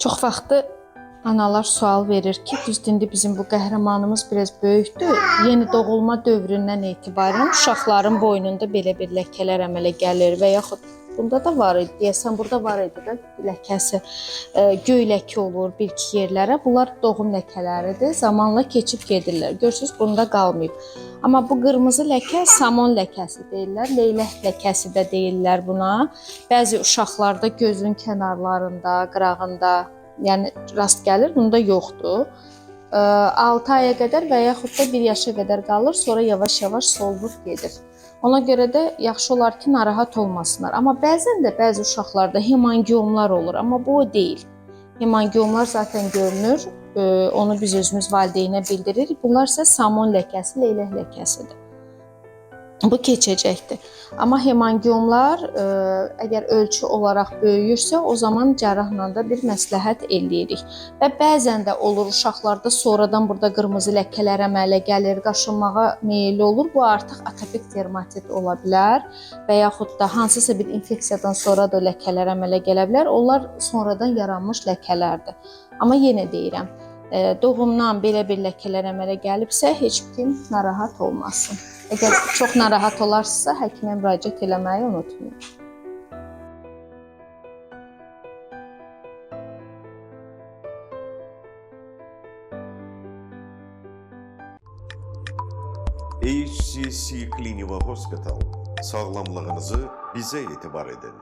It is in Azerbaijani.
Çox vaxtı analar sual verir ki, düzdür, indi bizim bu qəhrəmanımız biraz böyükdür. Yeni doğulma dövründən etibarən uşaqların boynunda belə bir ləkələr əmələ gəlir və yaxud bunda da var idi, deyəsən burada var idi də ləkəsi, göy ləkə olur bir-iki yerlərə. Bunlar doğum ləkələridir, zamanla keçib gedirlər. Görürsünüz, bunda qalmayıb. Amma bu qırmızı ləkə samon ləkəsi deyirlər, leylək ləkəsi də deyirlər buna. Bəzi uşaqlarda gözün kənarlarında, qırağında, yəni rast gəlir, bunda yoxdur. 6 aya qədər və yaxud da 1 yaşa qədər qalır, sonra yavaş-yavaş solub gedir. Ona görə də yaxşı olar ki, narahat olmasınlar. Amma bəzən də bəzi uşaqlarda hemangiomlar olur, amma bu o deyil. Hemangiomlar zaten görünür, onu biz özümüz valideynə bildiririk. Bunlar isə samon ləkəsi, leylək ləkəsidir. Bu keçəcəkdir. Amma hemangiomlar əgər ölçü olaraq böyüyürsə, o zaman cərrahla da bir məsləhət eləyirik. Və bəzən də olur uşaqlarda sonradan burada qırmızı ləkələr əmələ gəlir, qaşınmağa meyilli olur. Bu artıq atopik dermatit ola bilər və yaxud da hansısa bir infeksiyadan sonra da ləkələr əmələ gələ bilər. Onlar sonradan yaranmış ləkələrdir. Amma yenə deyirəm, doğumdan belə bir ləkələr əmələ gəlibsə, heç kim narahat olmasın. Əgər çox narahat olarsınızsa, həkimə müraciət eləməyi unutmayın. HCC Clinical Hospital. Sağlamlığınızı bizə etibar edin.